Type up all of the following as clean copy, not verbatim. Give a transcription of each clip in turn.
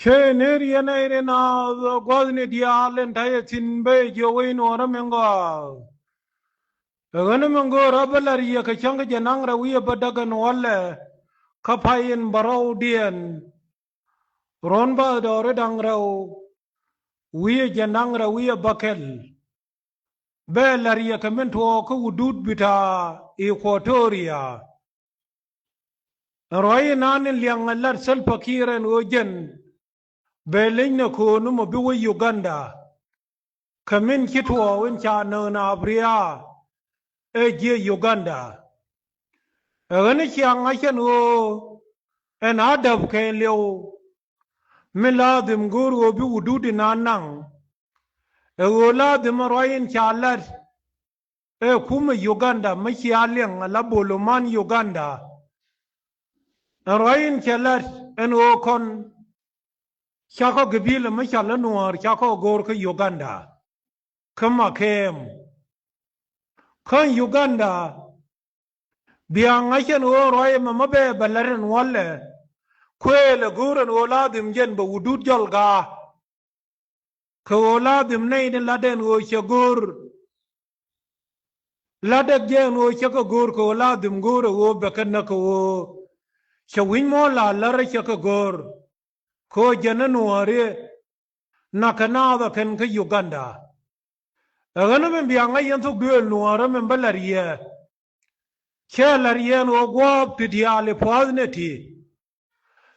Shenerian Irena, the Gosnidia, entire tin bay, Join or a mango. A Ganamango, Rabalaria, Kachanga Janangra, we a Badagan Walle, Kapayan Barodian, Ronba, the Redangrao, we a Janangra, we a Bakel. Bellaria Kamento, Kudud Bita, Equatoria. Roy Nan and Liang Alat Selpakir and Ojen. Belina ko numo biwa Uganda kamin kitwa wincha na abria eje Uganda agani chiang achen o en adab ken leo miladim guru bi ududi nanang e oladim royin chalat e kuma Uganda machi aleng la boloman Uganda royin chalat en o kon Chako gabila machala nuar chako gorka Uganda. Kama kem. Kan Uganda. Biang achen o roy mamabe balaren walle. Kwele guren oladim jen ba udud jolga. Ka oladim nayin laden o shagur. Ladak jen o chaka gur ka oladim gur o bekan ka o. Shawin mo la lara chaka gur. Ko jana nuare. Nakanada ken ka Uganda. Agana men bianga yanto girl nuara men balaria. Chelarian o guap to diale posneti.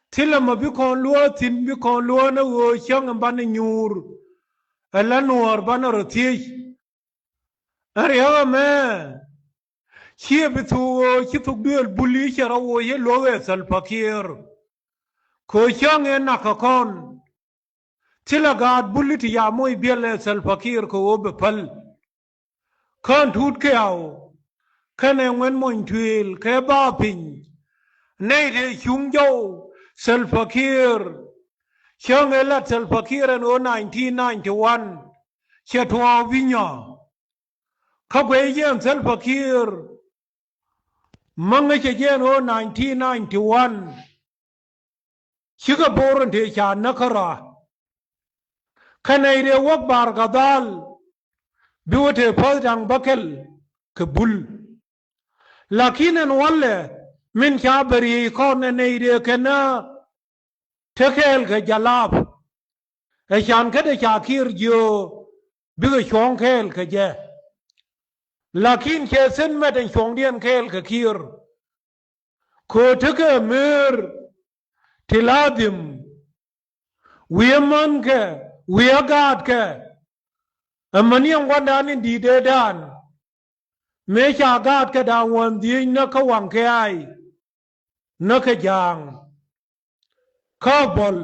Tilama bikon lua tin bikon luana o chang and bananyur. Alanuar banaroti. Aria man. Chia bitu chituk girl bullisha o ye lowe salpakir. Ko chang en nakakon. Tilagad bulliti ya moy biele Salpakir ko obe pal. Kan tut ke au. Kan en wen moin tuil ke ba pin. Nei de chung jo Salpakir. Chang elat Salpakir en o 1991. Chetwa vinya. Kabwe yen Salpakir. Manga jen o 1991. Chiga boran te cha nakara. Kanaire wak bar gadal biwate padang bakel kebul lakinen walle min kabari kon neire kana tekel ke jalab e chan kade chakir jo bigo chong kel ke je lakin ke sen meden chong dien kel ke kir ko teke mir tiladim wiman ke we are God ke amani ang wanda di dedan me cha God ke da wan di na ka wang ke ai na ka jang ka bol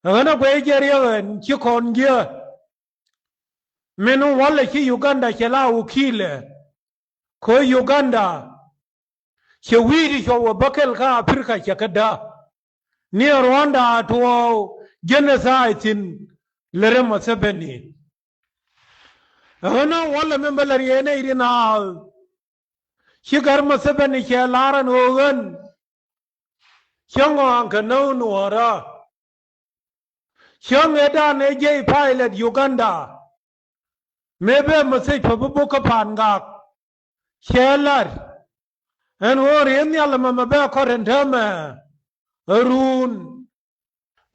ana gwe jeriyan ki kon ge menu wala ki Uganda ke la ukile ko Uganda ke wiri ko bakel ka Afrika ke kada ni Rwanda to genocide in Lerema Sebeni. Ana wala member yene irina. Shigarma Sebeni ke laran ogan. Shango anka no nuara. Shang eda neje pilot Uganda. Mebe masay pabubuka pangak. Shelar. And war in the alamabe korentame. Arun.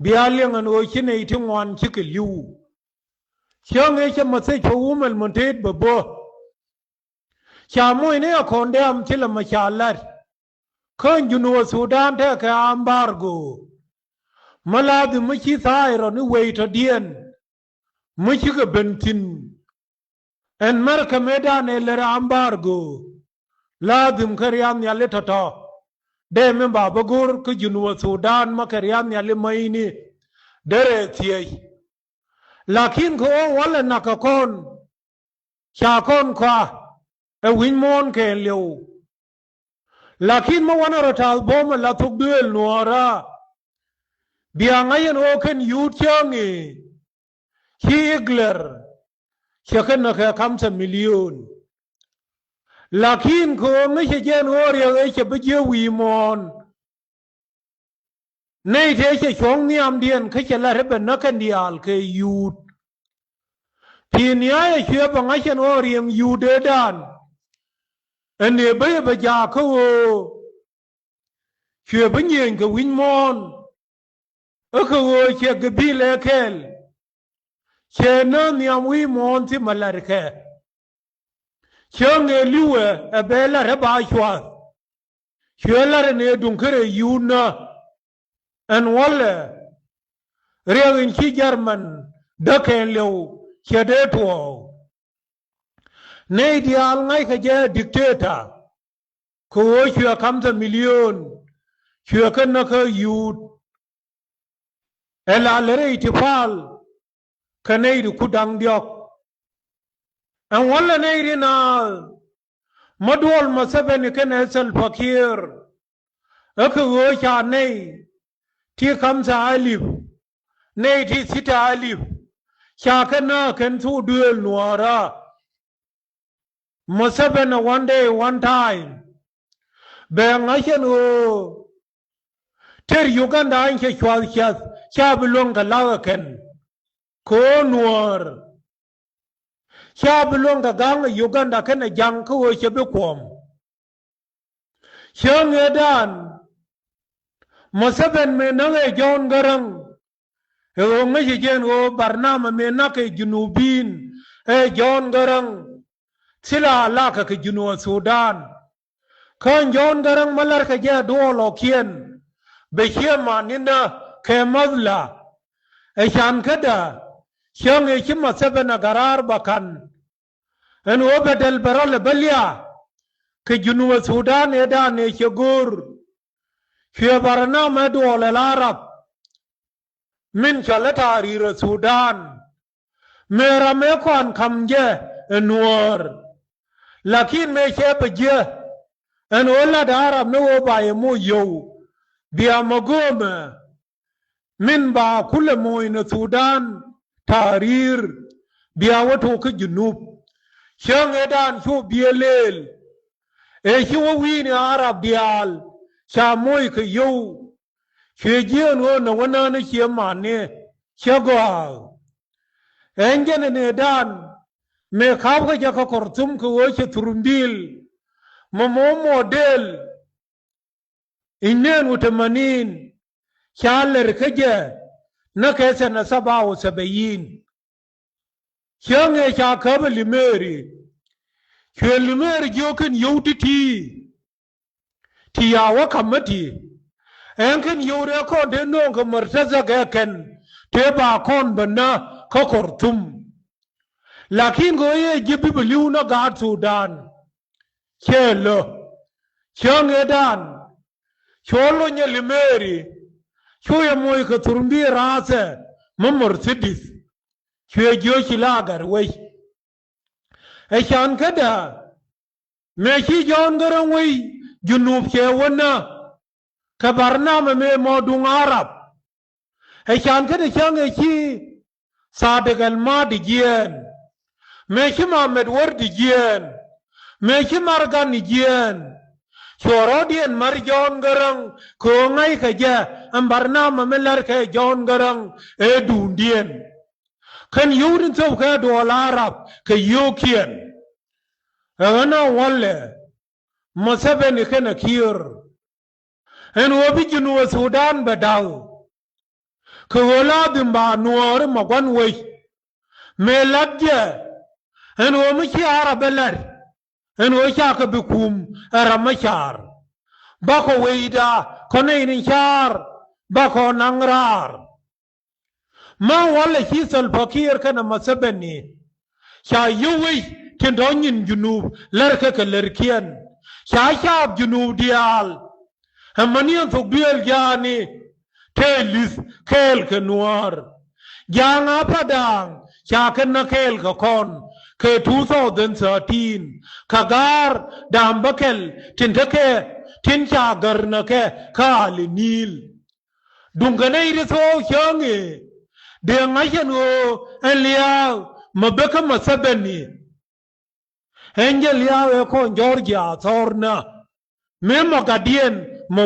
Bialing and ocean eating one chicken you. Young Asian message for woman monted babo. Shamu in a condemn till a machalat. Can you know Sudan take embargo? Malad the Michi Thyre on the way to Dien. Michiga Bentin. And Merca Medan el embargo. Ladim Karian Yalitata. De member Bagur could you know Sudan Makarian Yalimaini Dere Thier Lakin ko wala nakakon Shakon kwa a winmon ke liu Lakin mo wana ratal boma la tugduel nuara Biangayan oken yuchangi Higler Shakan naka kamsa million Lakin ko ngi jen ori ngi che beje wi mon nei te che chong niam dien ke che la rebe na kan dial ke yut pi nia ye chue ba nga chen o riem yu de dan ene be ba ja ko chue ba nyen ke win mon e ko che ge bi le kel che na niam wi mon ti malar ke chong e liwe e be la re ba chwa chue la ne dun kere yu na en wale rewin chi German da ken lew che de to nei dial ngai ka je dictator ko chue kam ta million chue kan na ka yut ela lere itifal ka nei du kudang diok en wale nei rina madwol masabeni kan esel fakir aka wo cha nei ti kamsa alif nei ti sita alif cha kana kan su duel nuara masabena one day one time be ngashen o ter Uganda an che chwal chas cha bulong ka lawa ken ko nuar cha bulong ka gang Uganda kan jang ko che be kom chang edan masaben me nange John Garang e o ngi jen o barnama me nake junubin e John Garang sila laka ke junu Sudan kan John Garang malar ka ja do lo kien be chema nina ke mazla e chan kada chang e chima saben garar bakan en o bedel baral balya ke junu Sudan edan e chegur في برنامج دول العرب من شلت عرير السودان मेरा में कौन खमजे नूर लेकिन में shape जे N ओला दारब न वो bye मो यो बिया मगोम मिन बा कुल मोइन सूडान तारीर बिया वठो के जुनूब शेंग एदान शो बियलेल ए शो वीन अरब दियाल शामोय के यो शेजियन वो नवना ने शेमाने शेगवा engen ne dan me khaw ga jaka kortum ko woche turumbil mo model inen utamanin shaler kaje na kese na 77 shange sha kabli meri kelmer jokin yoditi tiyawa kamati enken yore ko de no ko martaza ga ken te ba kon bana kokortum lakin go ye jibi beliu na gad Sudan chelo changedan cholo nye limeri choye moy ka turumbi rase mamor sidis choye joshi lagar wey e chan kada me chi John Garang wey junub che wana ka barnama me modung Arab e chan kada change chi Sadiq al-Mahdi jian meshi Mohammed Wardi jian meshi Margani jian Chorodian mar John Garang ko ngai ka ja ambarnama melar ka John Garang e dundien kan yudin so ka do Arab ka yokien ana walle masabeni kana kir en obi junu Sudan badaw ko wala dimba nuor magwan wey me ladje en o mi chiara belar en o chaka bikum aramachar bako weida konein char bako nangrar ma wala hisal fakir kana masabani cha yuwi tindonin junub larka kalerkian cha shab junub dial amanian fogbiel jani telis kel ke nuar janga padang chaken na kel ka kon ke 2013 kagar dambakel tintake tincha garna ke kali nil dungane ire so change de ngashano elia mabeka masabeni engel yawe ko Georgia thorna memo gadien mo